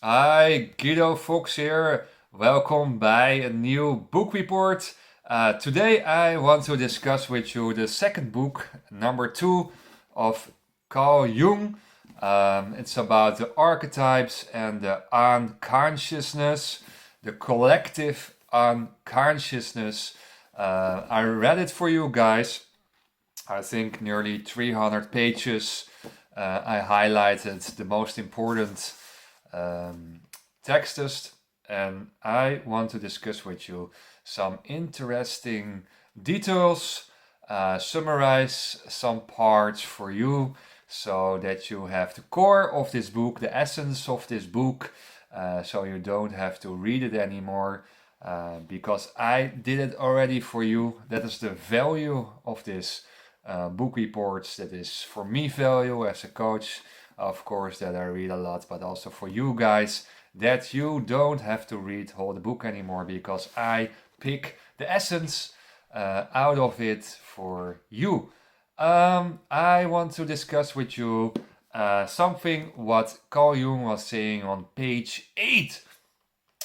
Hi, Guido Fox here. Welcome by a new book report. Today I want to discuss with you the second book, number two of Carl Jung. It's about the archetypes and the unconsciousness, the collective unconsciousness. I read it for you guys. I think nearly 300 pages. I highlighted the most important um, texts, and I want to discuss with you some interesting details, summarize some parts for you so that you have the core of this book, the essence of this book, so you don't have to read it anymore. Because I did it already for you. That is the value of this book reports. That is for me value as a coach, of course, that I read a lot, but also for you guys that you don't have to read whole the book anymore because I pick the essence out of it for you. I want to discuss with you something what Carl Jung was saying on page 8,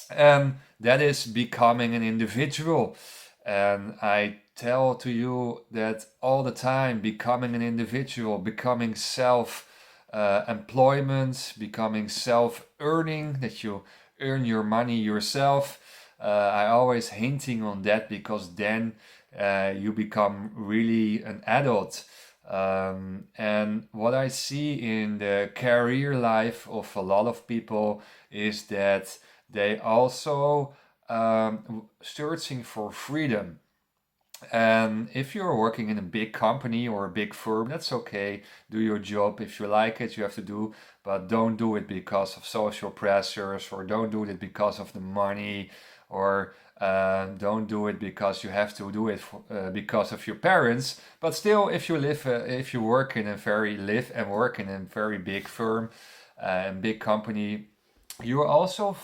and that is becoming an individual. And I tell to you that all the time, becoming an individual, becoming self employment, becoming self earning, that you earn your money yourself. I always hinting on that because then you become really an adult. And what I see in the career life of a lot of people is that they also searching for freedom. And if you're working in a big company or a big firm, that's okay. Do your job. If you like it, you have to do, but don't do it because of social pressures, or don't do it because of the money, or don't do it because you have to do it because of your parents. But still, if you work in a live and work in a very big firm and big company, you also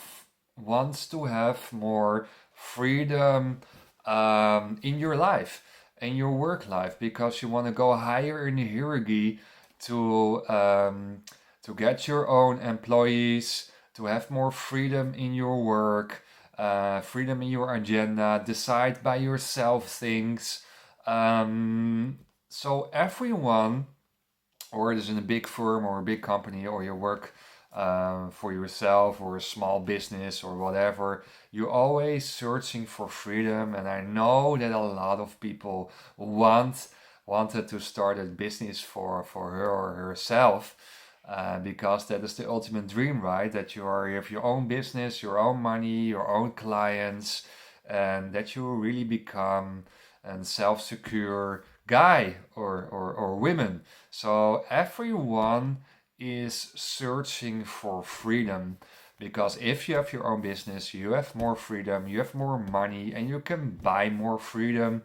want to have more freedom in your life, in your work life, because you want to go higher in the hierarchy to get your own employees, to have more freedom in your work, freedom in your agenda, decide by yourself things. So everyone, or it is in a big firm or a big company, or you work for yourself or a small business or whatever, you're always searching for freedom. And I know that a lot of people wanted to start a business for her or herself, because that is the ultimate dream, right? That you have your own business, your own money, your own clients, and that you really become a self-secure guy or women. So everyone is searching for freedom, because if you have your own business, you have more freedom, you have more money, and you can buy more freedom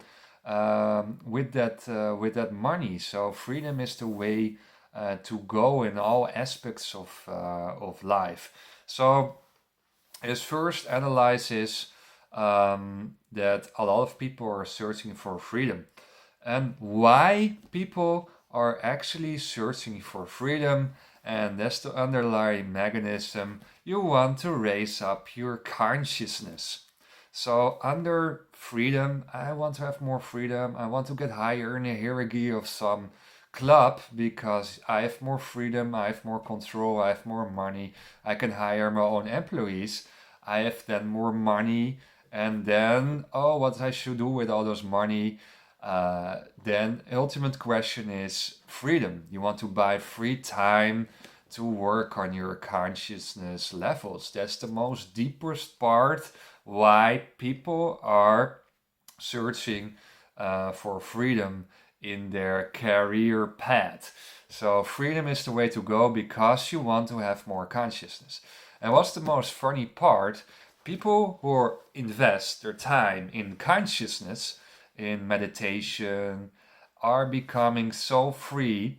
with that money. So freedom is the way to go in all aspects of life. So his first analysis that a lot of people are searching for freedom, and why people are actually searching for freedom. And that's the underlying mechanism. You want to raise up your consciousness. So, under freedom, I want to have more freedom. I want to get higher in the hierarchy of some club because I have more freedom, I have more control, I have more money, I can hire my own employees, I have then more money, and then, oh, what I should do with all those money? Then ultimate question is freedom. You want to buy free time to work on your consciousness levels. That's the most deepest part why people are searching for freedom in their career path. So freedom is the way to go because you want to have more consciousness. And what's the most funny part? People who invest their time in consciousness, in meditation, are becoming so free,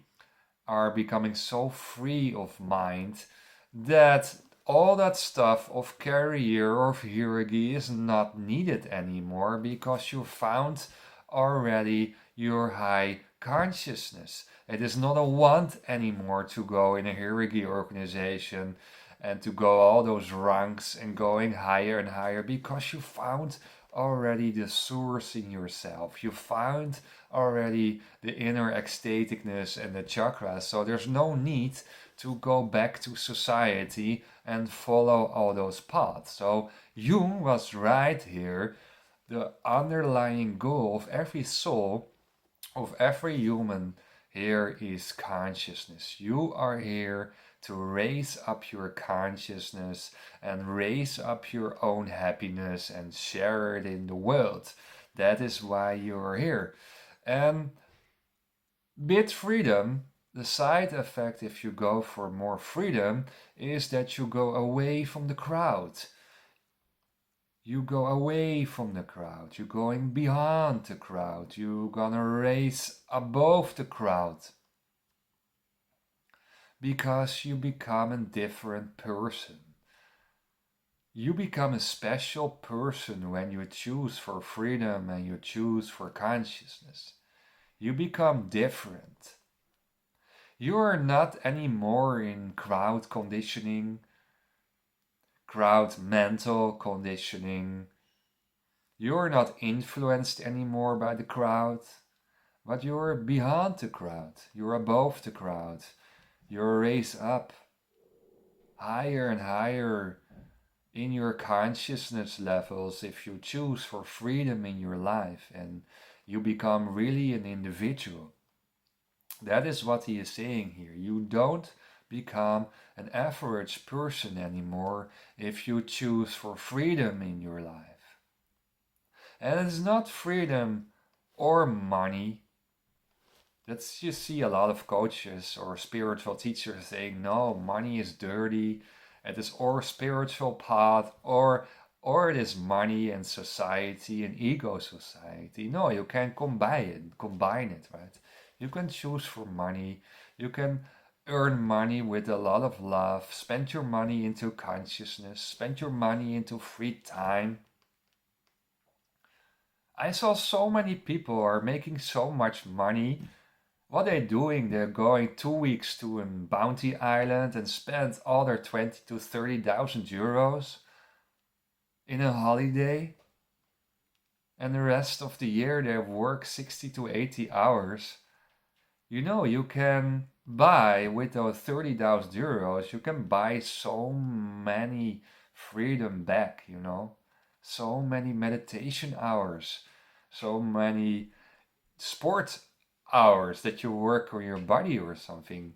are becoming so free of mind, that all that stuff of career or hierarchy is not needed anymore, because you found already your high consciousness. It is not a want anymore to go in a hierarchy organization and to go all those rungs and going higher and higher, because you found already the source in yourself. You found already the inner ecstaticness and the chakras. So there's no need to go back to society and follow all those paths. So Jung was right here. The underlying goal of every soul, of every human here, is consciousness. You are here to raise up your consciousness and raise up your own happiness and share it in the world. That is why you are here. And with freedom, the side effect, if you go for more freedom, is that you go away from the crowd. You go away from the crowd. You're going beyond the crowd. You're gonna raise above the crowd. Because you become a different person. You become a special person when you choose for freedom and you choose for consciousness. You become different. You are not anymore in crowd conditioning, crowd mental conditioning. You are not influenced anymore by the crowd, but you are beyond the crowd. You're above the crowd. You're raised up higher and higher in your consciousness levels if you choose for freedom in your life, and you become really an individual. That is what he is saying here. You don't become an average person anymore if you choose for freedom in your life. And it's not freedom or money. That's, you see a lot of coaches or spiritual teachers saying, no, money is dirty. It is or spiritual path or it is money and society and ego society. No, you can combine it, right? You can choose for money. You can earn money with a lot of love. Spend your money into consciousness. Spend your money into free time. I saw so many people are making so much money. What they're doing, they're going 2 weeks to a bounty island and spend all their 20 to 30,000 euros in a holiday. And the rest of the year they work 60 to 80 hours. You know, you can buy with those 30,000 euros, you can buy so many freedom back, you know. So many meditation hours, so many sport hours that you work on your body or something,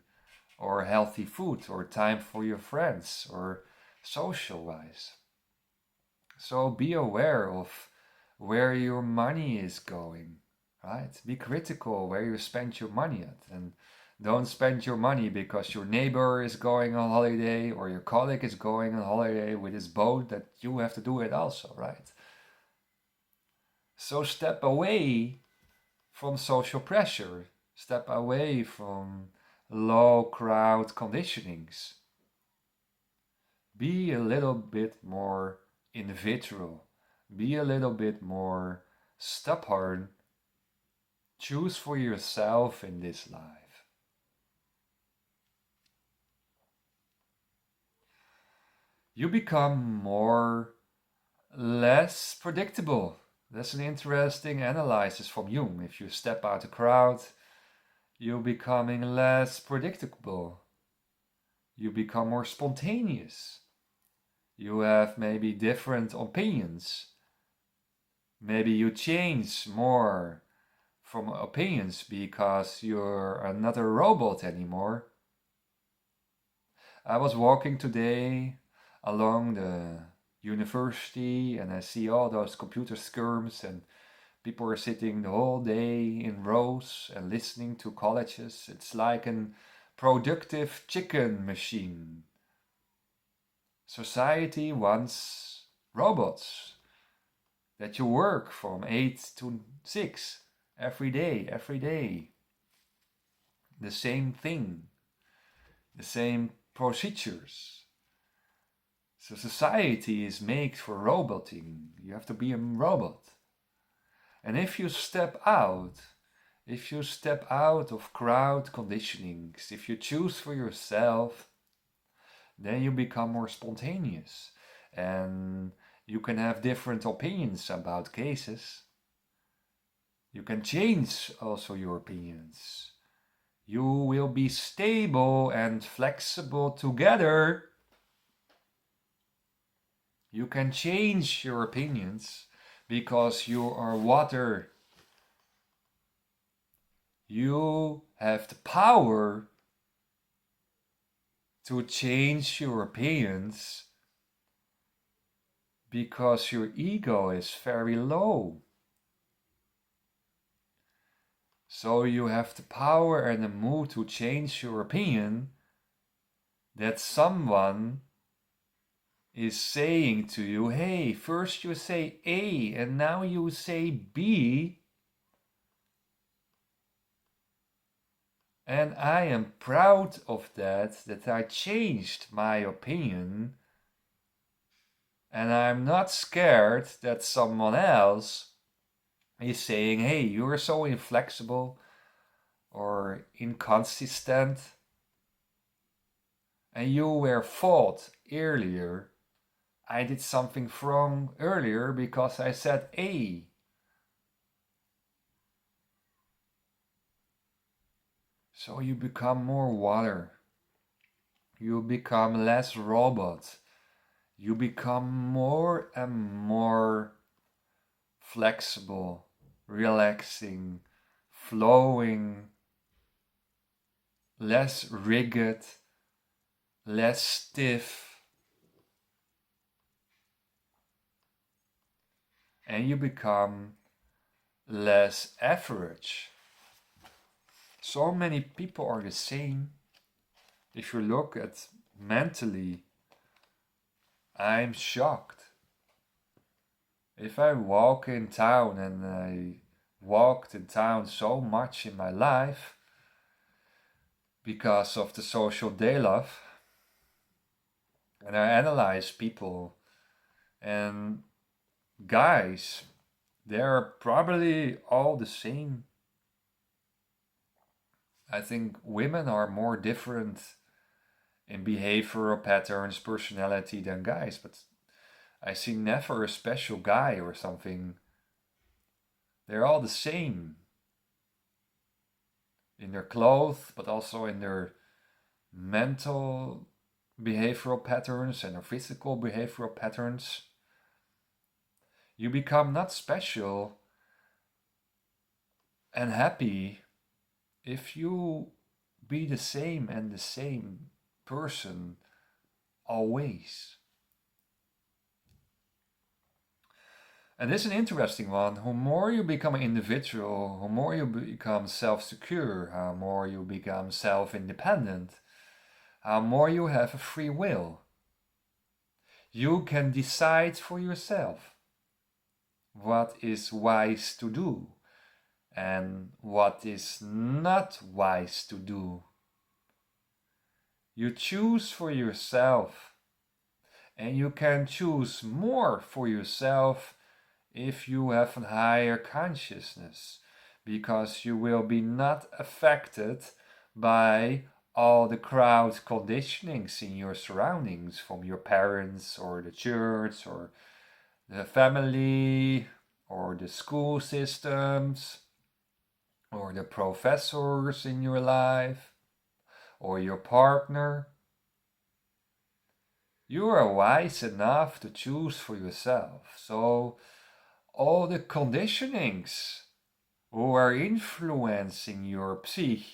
or healthy food, or time for your friends, or social wise. So be aware of where your money is going, right? Be critical where you spend your money at, and don't spend your money because your neighbor is going on holiday or your colleague is going on holiday with his boat that you have to do it also, right? So step away from social pressure. Step away from low crowd conditionings. Be a little bit more individual. Be a little bit more stubborn. Choose for yourself in this life. You become less predictable. That's an interesting analysis from Jung. If you step out the crowd, you're becoming less predictable. You become more spontaneous. You have maybe different opinions. Maybe you change more from opinions because you're not a robot anymore. I was walking today along the university and I see all those computer skirms and people are sitting the whole day in rows and listening to colleges. It's like a productive chicken machine. Society wants robots that you work from 8 to 6 every day. The same thing, the same procedures. So society is made for roboting. You have to be a robot. And if you step out of crowd conditionings, if you choose for yourself, then you become more spontaneous. And you can have different opinions about cases. You can change also your opinions. You will be stable and flexible together. You can change your opinions because you are water. You have the power to change your opinions because your ego is very low. So you have the power and the mood to change your opinion that someone is saying to you, hey, first you say A and now you say B. And I am proud of that I changed my opinion. And I'm not scared that someone else is saying, hey, you're so inflexible or inconsistent. And you were fault earlier. I did something wrong earlier because I said A. So you become more water. You become less robot. You become more and more flexible, relaxing, flowing, less rigid, less stiff. And you become less average. So many people are the same. If you look at mentally, I'm shocked. If I walk in town, and I walked in town so much in my life because of the social day love, and I analyze people, and guys, they're probably all the same. I think women are more different in behavioral patterns, personality than guys, but I see never a special guy or something. They're all the same in their clothes, but also in their mental behavioral patterns and their physical behavioral patterns. You become not special and happy if you be the same and the same person always. And this is an interesting one. The more you become an individual, the more you become self-secure, how more you become self-independent, how more you have a free will. You can decide for yourself what is wise to do and what is not wise to do. You choose for yourself, and you can choose more for yourself if you have a higher consciousness, because you will be not affected by all the crowd conditionings in your surroundings from your parents or the church or the family or the school systems or the professors in your life or your partner. You are wise enough to choose for yourself. So all the conditionings who are influencing your psyche,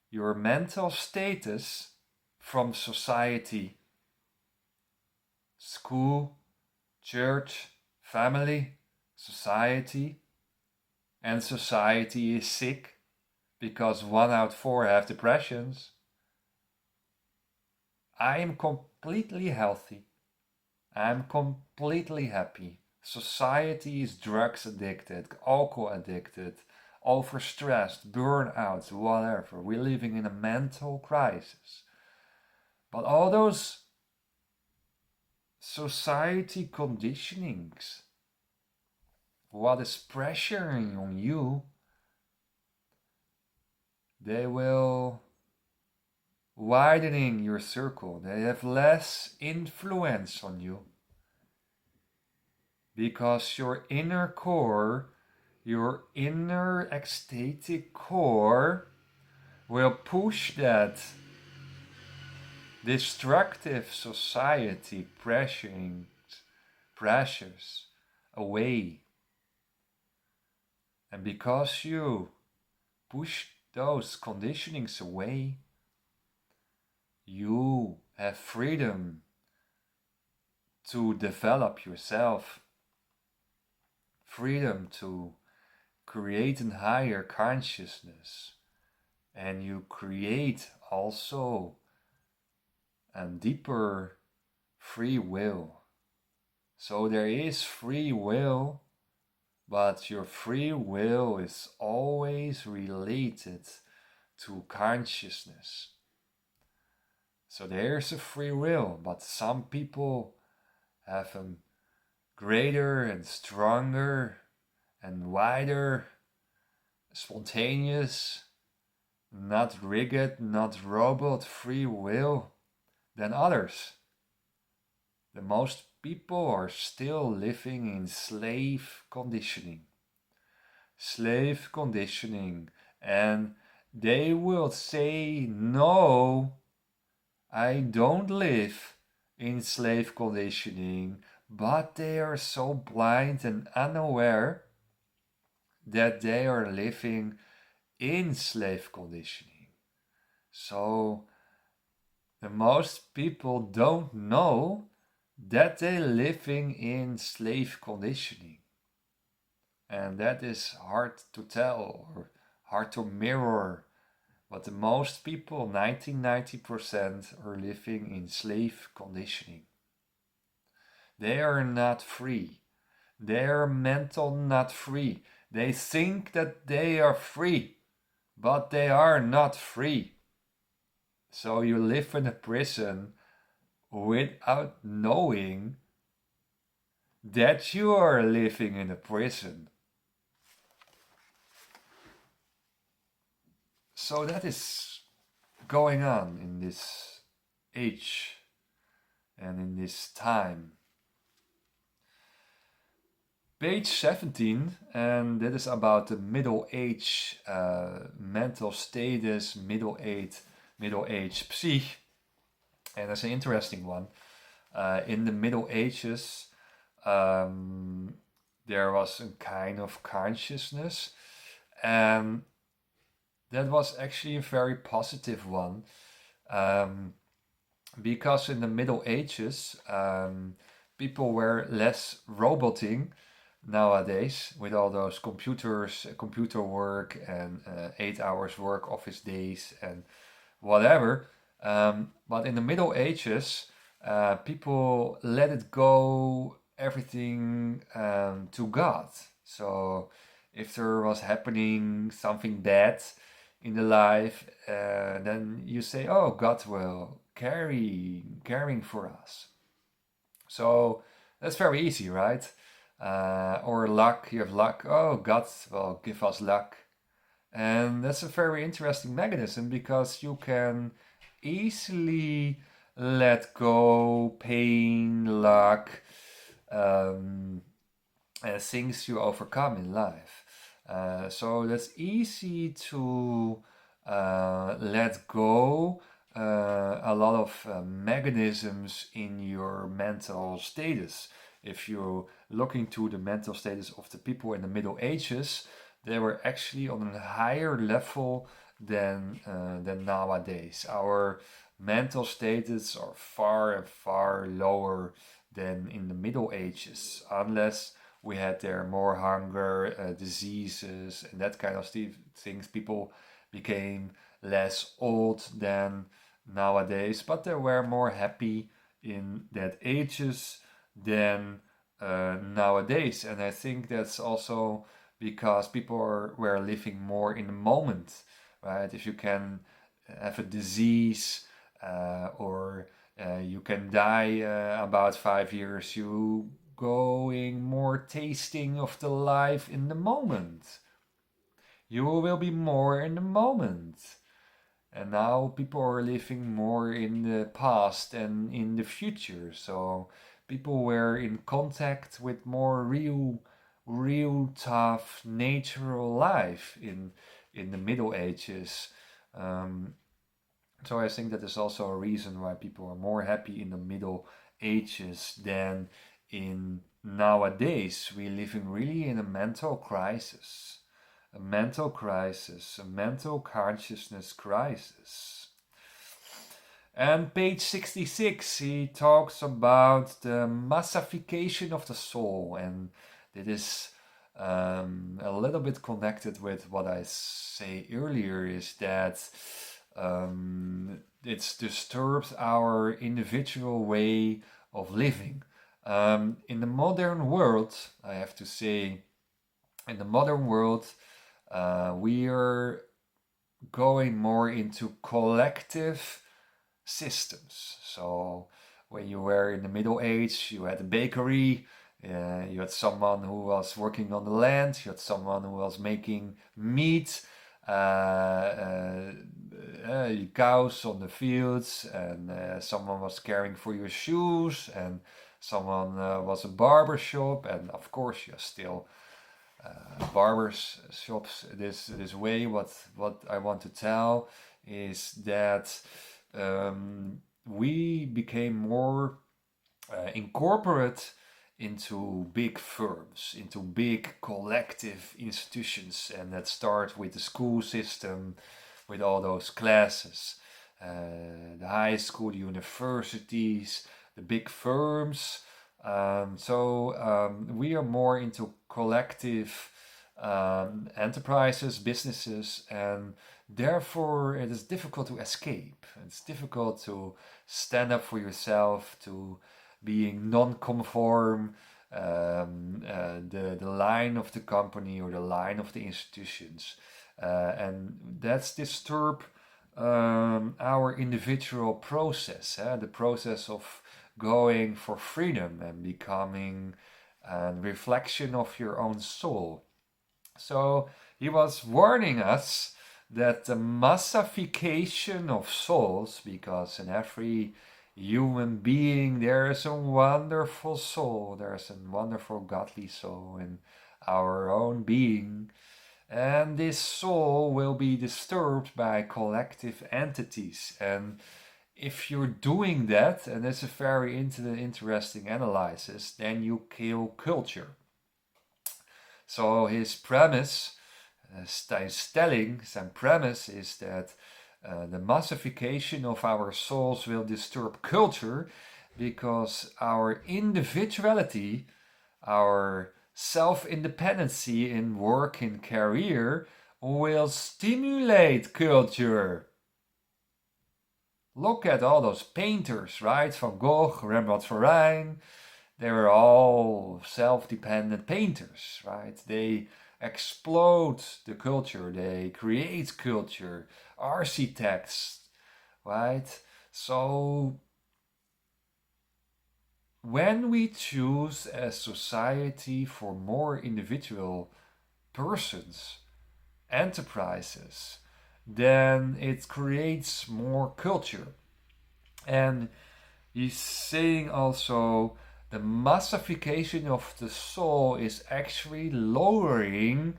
your mental status from society, school, church, family, society, and society is sick because 1 out of 4 have depressions. I am completely healthy. I'm completely happy. Society is drugs addicted, alcohol addicted, overstressed, burnout, whatever. We're living in a mental crisis. But all those society conditionings, what is pressuring on you, they will widening your circle. They have less influence on you. Because your inner core, your inner ecstatic core, will push that destructive society pressures away. And because you push those conditionings away, you have freedom to develop yourself, freedom to create a higher consciousness, and you create also a deeper free will. So there is free will, but your free will is always related to consciousness. So there's a free will, but some people have a greater and stronger and wider, spontaneous, not rigged, not robot free will than others. The most people are still living in slave conditioning. Slave conditioning, and they will say, no, I don't live in slave conditioning, but they are so blind and unaware that they are living in slave conditioning. So the most people don't know that they're living in slave conditioning. And that is hard to tell or hard to mirror. But the most people, 90%, are living in slave conditioning. They are not free. They are mental not free. They think that they are free, but they are not free. So you live in a prison without knowing that you are living in a prison. So that is going on in this age and in this time. Page 17, and that is about the middle-age mental status, middle-age psyche. And that's an interesting one. In the Middle Ages, there was a kind of consciousness, and that was actually a very positive one, because in the Middle Ages, people were less roboting nowadays with all those computers, computer work, and 8 hours work, office days, and whatever. But in the Middle Ages, people let it go, everything to God. So if there was happening something bad in the life, then you say, oh, God will caring for us. So that's very easy, right? Or luck, you have luck, oh, God will give us luck. And that's a very interesting mechanism, because you can easily let go pain, luck, things you overcome in life. So that's easy to let go a lot of mechanisms in your mental status. If you look into the mental status of the people in the Middle Ages, they were actually on a higher level than nowadays. Our mental status are far and far lower than in the Middle Ages, unless we had there more hunger, diseases, and that kind of things. People became less old than nowadays, but they were more happy in that ages than nowadays. And I think that's also because people were living more in the moment, right? If you can have a disease or you can die about 5 years, you going more tasting of the life in the moment. You will be more in the moment. And now people are living more in the past and in the future. So people were in contact with more real tough natural life in the Middle Ages. Um, so I think that is also a reason why people are more happy in the Middle Ages than in nowadays. We're living really in a mental crisis, a mental crisis, a mental consciousness crisis. And page 66, he talks about the massification of the soul, and it is a little bit connected with what I say earlier, is that it's disturbed our individual way of living. In the modern world, I have to say, in the modern world, we are going more into collective systems. So when you were in the Middle Age, you had a bakery, you had someone who was working on the land, you had someone who was making meat, cows on the fields, and someone was caring for your shoes, and someone was a barber shop, and of course you still barbers shops this way. What I want to tell is that we became more incorporate into big firms, into big collective institutions, and that starts with the school system, with all those classes, the high school, the universities, the big firms. We are more into collective enterprises, businesses, and therefore it is difficult to escape. It's difficult to stand up for yourself, to being non-conform, the line of the company or the line of the institutions. And that's disturb our individual process, the process of going for freedom and becoming a reflection of your own soul. So he was warning us that the massification of souls, because in every human being there is a wonderful soul, there's a wonderful godly soul in our own being, and this soul will be disturbed by collective entities. And if you're doing that, and it's a very interesting analysis, then you kill culture. So his premise, zijn premise is that the massification of our souls will disturb culture because our individuality, our self-independency in work and career will stimulate culture. Look at all those painters, right? Van Gogh, Rembrandt van Rijn. They were all self-dependent painters, right? They explode the culture, they create culture, architects, right? So when we choose as society for more individual persons, enterprises, then it creates more culture. And he's saying also the massification of the soul is actually lowering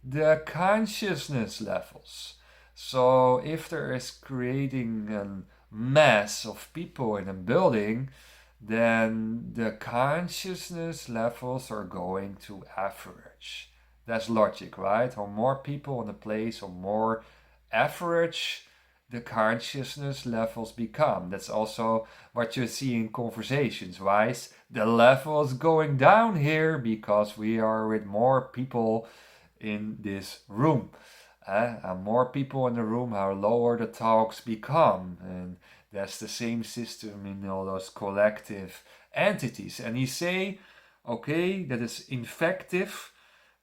the consciousness levels. So if there is creating a mass of people in a building, then the consciousness levels are going to average. That's logic, right? Or more people in a place, or more average the consciousness levels become. That's also what you see in conversations, right? The level is going down here because we are with more people in this room. And more people in the room, how lower the talks become. And that's the same system in all those collective entities. And he say, okay, that is infective,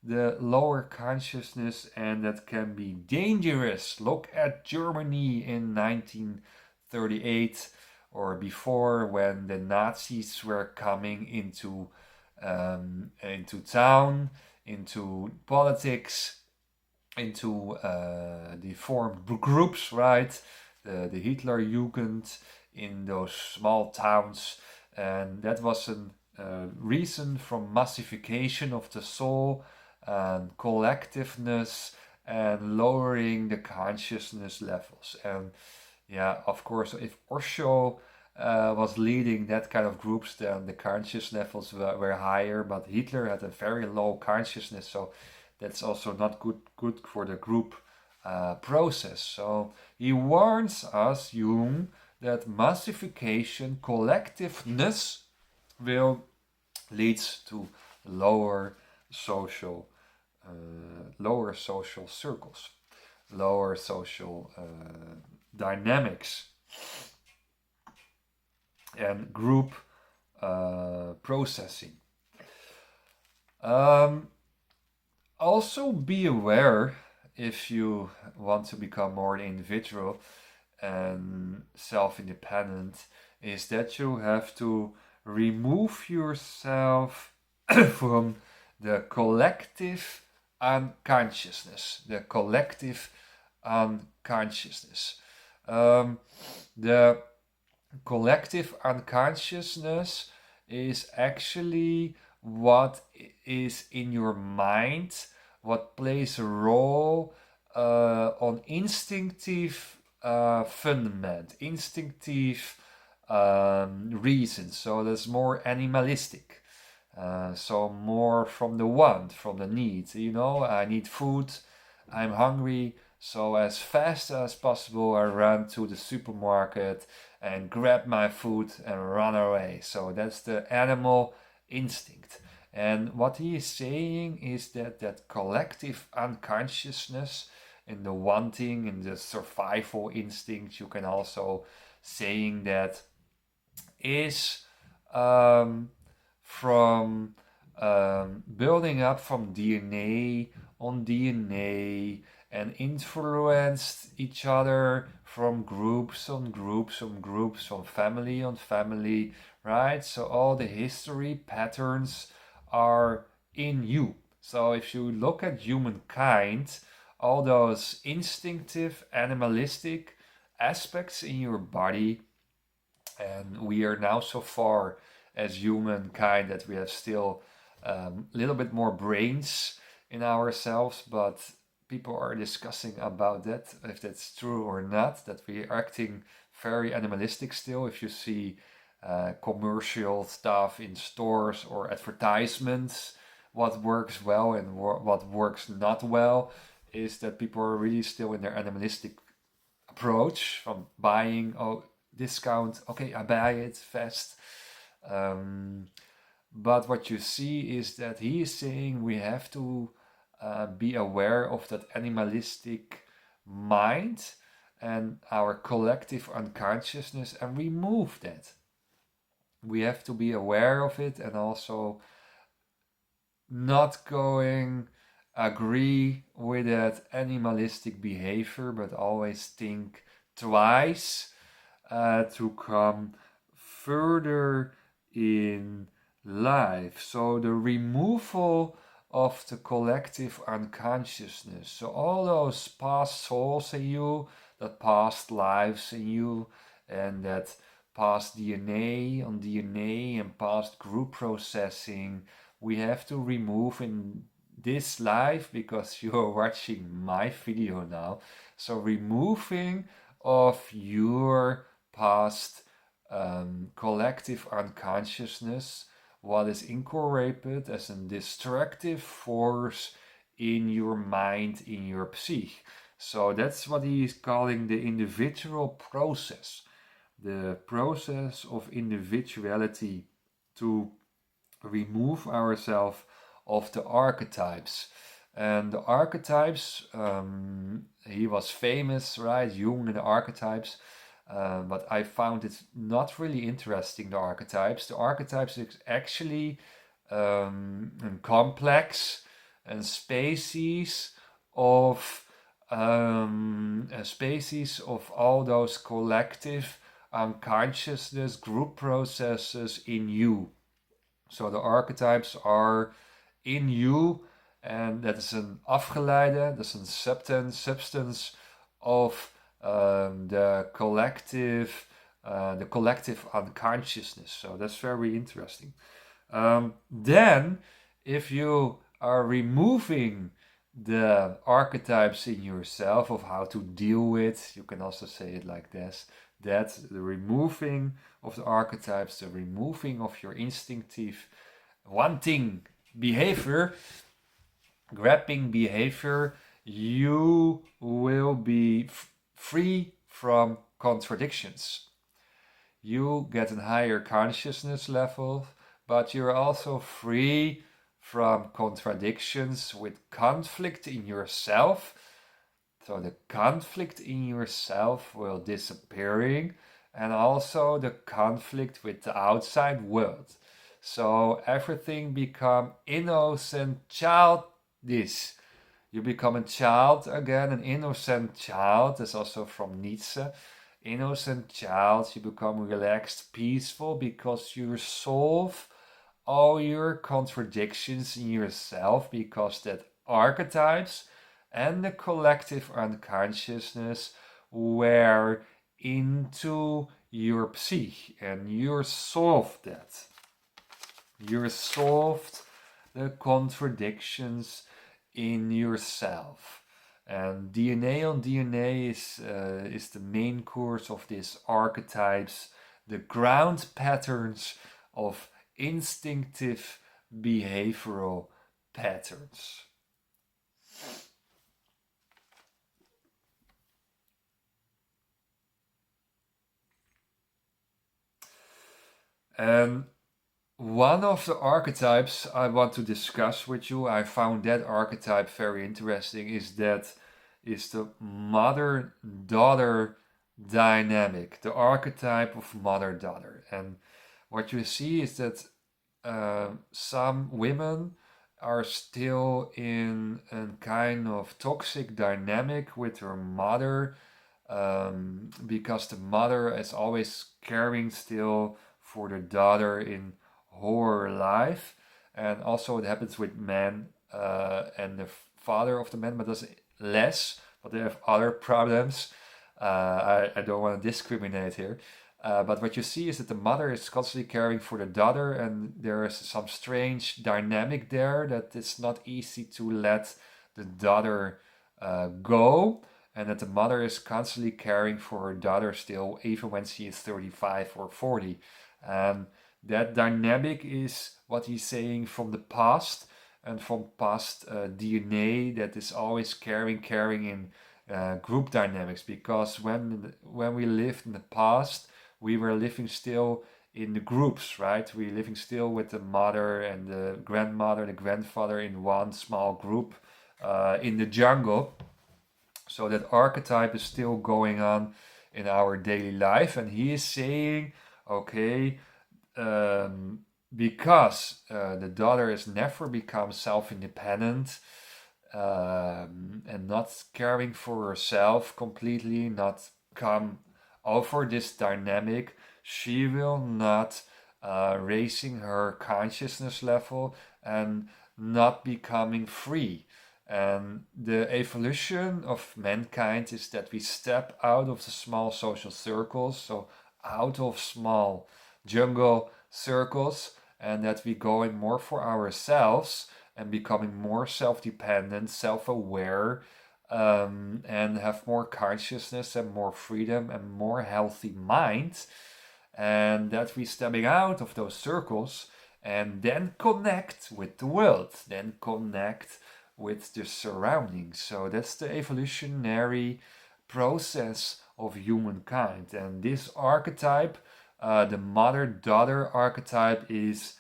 the lower consciousness, and that can be dangerous. Look at Germany in 1938 or before, when the Nazis were coming into town, into politics, into the formed groups, right? The Hitler Jugend in those small towns, and that was a reason from massification of the soul and collectiveness and lowering the consciousness levels. And yeah, of course, if Osho was leading that kind of groups, then the conscious levels were higher. But Hitler had a very low consciousness, so that's also not good for the group process. So he warns us, Jung, that massification, collectiveness, will leads to lower social lower social circles, lower social dynamics, and group processing. Also be aware, if you want to become more individual and self-independent, is that you have to remove yourself from the collective unconsciousness. The collective unconsciousness. The collective unconsciousness is actually what is in your mind, what plays a role on instinctive fundament, instinctive reasons. So that's more animalistic. So more from the want, from the need. You know, I need food, I'm hungry, so as fast as possible I run to the supermarket and grab my food and run away. So that's the animal instinct. And what he is saying is that that collective unconsciousness and the wanting and the survival instinct, you can also saying that, is from building up from DNA on DNA and influenced each other from groups on groups on groups, on family, right? So all the history patterns are in you. So if you look at humankind, all those instinctive, animalistic aspects in your body, and we are now so far as humankind that we have still a little bit more brains in ourselves, but people are discussing about that, if that's true or not, that we are acting very animalistic still. If you see commercial stuff in stores or advertisements, what works well and what works not well is that people are really still in their animalistic approach from buying, oh, discount, okay, I buy it fast. But what you see is that he is saying we have to be aware of that animalistic mind and our collective unconsciousness and remove that. We have to be aware of it and also not agree with that animalistic behavior, but always think twice to come further in life. So the removal of the collective unconsciousness. So all those past souls in you, that past lives in you, and that past DNA on DNA and past group processing, we have to remove in this life, because you are watching my video now. So removing of your past collective unconsciousness, what is incorporated as a destructive force in your mind, in your psyche. So that's what he is calling the individual process. The process of individuality, to remove ourselves of the archetypes. And the archetypes, he was famous, right? Jung and the archetypes. But I found it not really interesting, the archetypes. The archetypes is actually a complex and species of all those collective unconsciousness group processes in you. So the archetypes are in you, En dat is een afgeleide, dat is een substance of the collective unconsciousness. So that's very interesting. Then, if you are removing the archetypes in yourself of how to deal with, you can also say it like this, that the removing of the archetypes, the removing of your instinctive wanting behavior, grabbing behavior, you will be free from contradictions. You get a higher consciousness level, but you're also free from contradictions with conflict in yourself. So the conflict in yourself will disappearing, and also the conflict with the outside world. So everything become innocent childish. You become a child again, an innocent child. That's also from Nietzsche. Innocent child, you become relaxed, peaceful, because you solve all your contradictions in yourself, because that archetypes and the collective unconsciousness were into your psyche, and you solved that. You solved the contradictions in yourself. And DNA on DNA is the main course of this archetypes, the ground patterns of instinctive behavioral patterns. And one of the archetypes I want to discuss with you, I found that archetype very interesting, is the mother-daughter dynamic, the archetype of mother-daughter. And what you see is that some women are still in a kind of toxic dynamic with her mother, because the mother is always caring still for the daughter in her life. And also it happens with men and the father of the man, but that's less, but they have other problems. I don't want to discriminate here. But what you see is that the mother is constantly caring for the daughter, and there is some strange dynamic there that it's not easy to let the daughter go, and that the mother is constantly caring for her daughter still, even when she is 35 or 40. And that dynamic is what he's saying from the past, and from past DNA that is always caring in group dynamics. Because when we lived in the past, we were living still in the groups, right? We were living still with the mother and the grandmother, the grandfather in one small group in the jungle. So that archetype is still going on in our daily life, and he is saying, okay, because the daughter has never become self-independent and not caring for herself completely, not come over this dynamic, she will not raising her consciousness level and not becoming free. And the evolution of mankind is that we step out of the small social circles, so out of small jungle circles, and that we going more for ourselves and becoming more self-dependent, self-aware, and have more consciousness and more freedom and more healthy mind, and that we stepping out of those circles and then connect with the world, then connect with the surroundings. So that's the evolutionary process of humankind. And this archetype, the mother-daughter archetype, is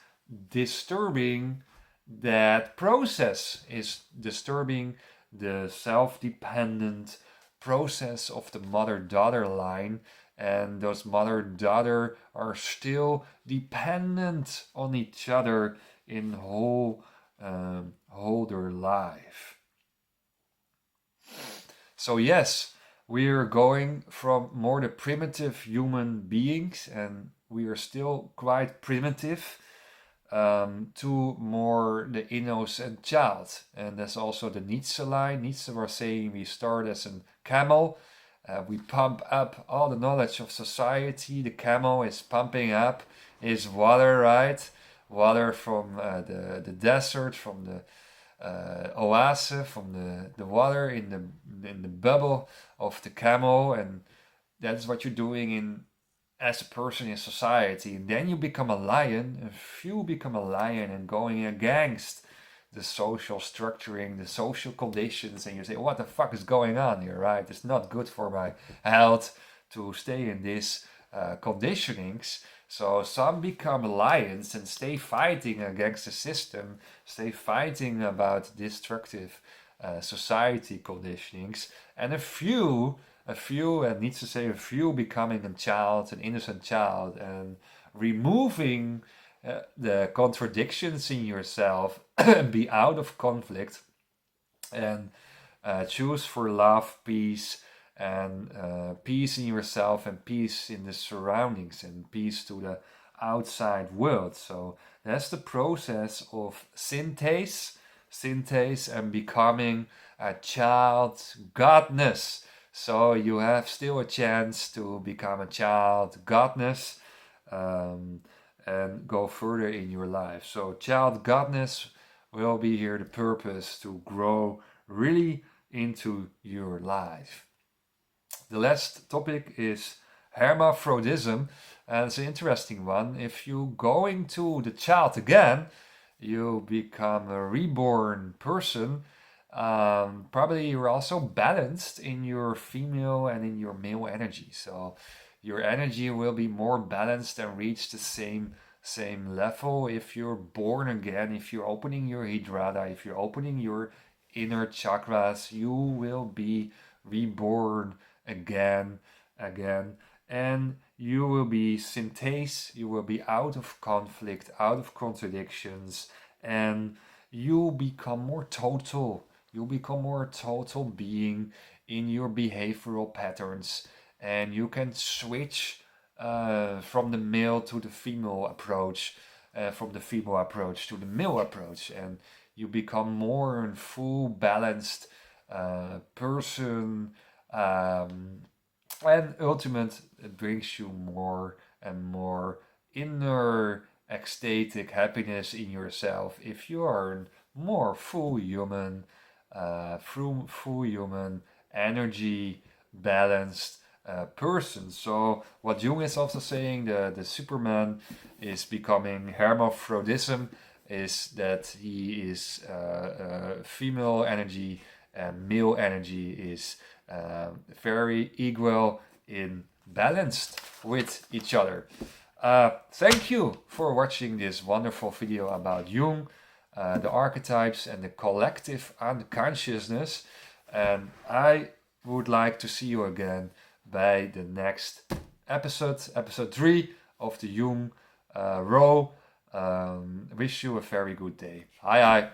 disturbing that process, is disturbing the self-dependent process of the mother-daughter line. And those mother-daughter are still dependent on each other in whole their life. So yes, we are going from more the primitive human beings, and we are still quite primitive, to more the innocent child. And that's also the Nietzsche line. Nietzsche was saying we start as a camel. We pump up all the knowledge of society. The camel is pumping up his water, right? Water from the desert, from the oasis, from the water in the bubble of the camel, and that's what you're doing in as a person in society. And then you become a lion. If you become a lion and going against the social structuring, the social conditions, and you say, what the fuck is going on here, right? It's not good for my health to stay in these conditionings. So some become lions and stay fighting against the system, stay fighting about destructive society conditionings, and a few, and needs to say a few, becoming a child, an innocent child, and removing the contradictions in yourself, be out of conflict, and choose for love, peace, and peace in yourself, and peace in the surroundings, and peace to the outside world. So that's the process of synthese, and becoming a child godness. So you have still a chance to become a child godness, and go further in your life. So child godness will be here the purpose to grow really into your life. The last topic is hermaphrodism, and it's an interesting one. If you go into the child again, you become a reborn person. Probably you're also balanced in your female and in your male energy. So your energy will be more balanced and reach the same level if you're born again. If you're opening your hidrada, if you're opening your inner chakras, you will be reborn again, and you will be synthese, you will be out of conflict, out of contradictions, and you become more total. You'll become more total being in your behavioral patterns, and you can switch from the male to the female approach, from the female approach to the male approach, and you become more a full balanced person, and ultimate, it brings you more and more inner ecstatic happiness in yourself if you are a more full human, full human energy balanced person. So what Jung is also saying, the Superman is becoming hermaphrodism, is that he is female energy and male energy is very equal in balanced with each other. Thank you for watching this wonderful video about Jung, the archetypes, and the collective unconsciousness. And I would like to see you again by the next episode 3 of the Jung row. Wish you a very good day. Hi.